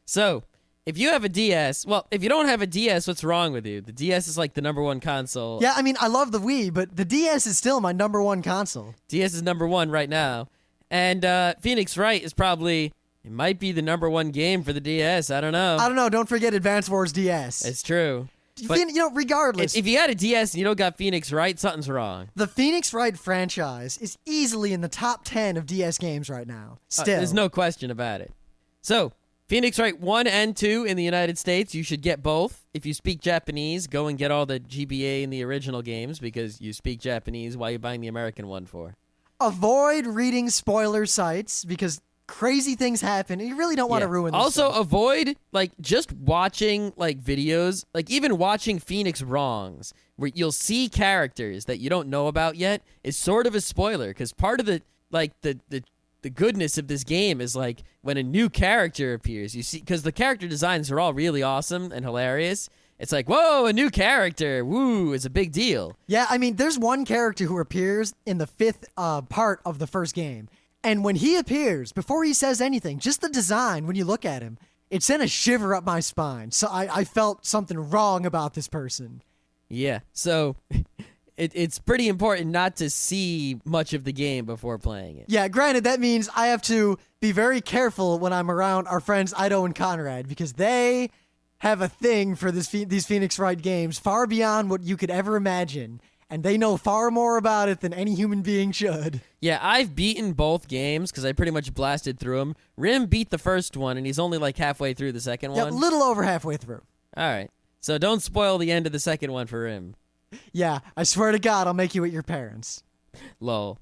So, if you have a DS, if you don't have a DS, what's wrong with you? The DS is like the number one console. Yeah, I mean, I love the Wii, but the DS is still my number one console. DS is number one right now. And Phoenix Wright is probably, it might be the number one game for the DS. I don't know. Don't forget Advance Wars DS. It's true. But, regardless. If you had a DS and you don't got Phoenix Wright, something's wrong. The Phoenix Wright franchise is easily in the top 10 of DS games right now. Still. There's no question about it. So, Phoenix Wright 1 and 2 in the United States, you should get both. If you speak Japanese, go and get all the GBA in the original games because you speak Japanese. Why are you buying the American one for? Avoid reading spoiler sites because crazy things happen and you really don't want to ruin this Also, stuff. avoid just watching videos, even watching Phoenix Wrongs, where you'll see characters that you don't know about yet is sort of a spoiler because part of the goodness of this game is when a new character appears, you see, because the character designs are all really awesome and hilarious, it's like, whoa, a new character. Woo, it's a big deal. Yeah, I mean, there's one character who appears in the 5th part of the first game. And when he appears, before he says anything, just the design, when you look at him, it sent a shiver up my spine. So I felt something wrong about this person. Yeah, so it's pretty important not to see much of the game before playing it. Yeah, granted, that means I have to be very careful when I'm around our friends Ido and Conrad, because they have a thing for these Phoenix Wright games far beyond what you could ever imagine, and they know far more about it than any human being should. Yeah, I've beaten both games because I pretty much blasted through them. Rim beat the first one, and he's only like halfway through the second one. Yeah, a little over halfway through. All right, so don't spoil the end of the second one for Rim. Yeah, I swear to God, I'll make you eat your parents. Lol.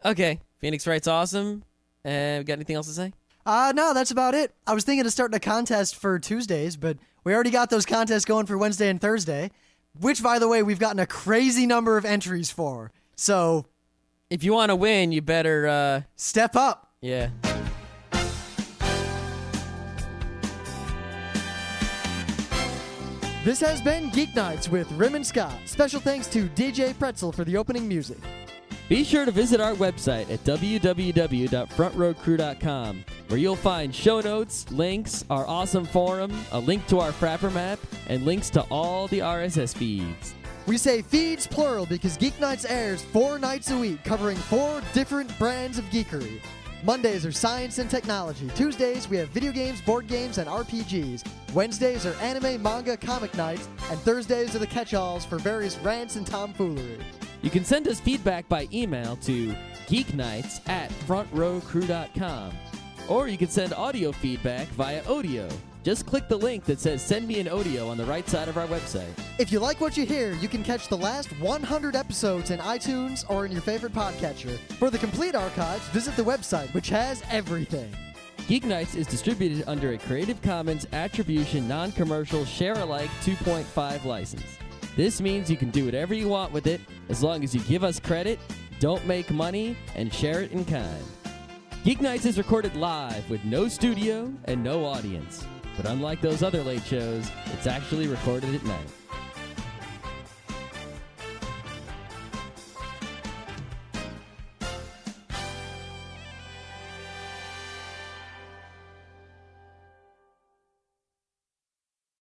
Okay, Phoenix Wright's awesome. Got anything else to say? No, that's about it. I was thinking of starting a contest for Tuesdays, but we already got those contests going for Wednesday and Thursday, which, by the way, we've gotten a crazy number of entries for. So, if you want to win, you better step up. Yeah. This has been Geeknights with Rim and Scott. Special thanks to DJ Pretzel for the opening music. Be sure to visit our website at www.frontrowcrew.com, where you'll find show notes, links, our awesome forum, a link to our Frapper map, and links to all the RSS feeds. We say feeds plural because Geeknights airs 4 nights a week, covering 4 different brands of geekery. Mondays are science and technology. Tuesdays, we have video games, board games, and RPGs. Wednesdays are anime, manga, comic nights. And Thursdays are the catch-alls for various rants and tomfoolery. You can send us feedback by email to geeknights@frontrowcrew.com. Or you can send audio feedback via Odeo. Just click the link that says Send Me an Audio on the right side of our website. If you like what you hear, you can catch the last 100 episodes in iTunes or in your favorite podcatcher. For the complete archives, visit the website, which has everything. Geeknights is distributed under a Creative Commons Attribution Non-Commercial Share-alike 2.5 license. This means you can do whatever you want with it as long as you give us credit, don't make money, and share it in kind. Geeknights is recorded live with no studio and no audience. But unlike those other late shows, it's actually recorded at night.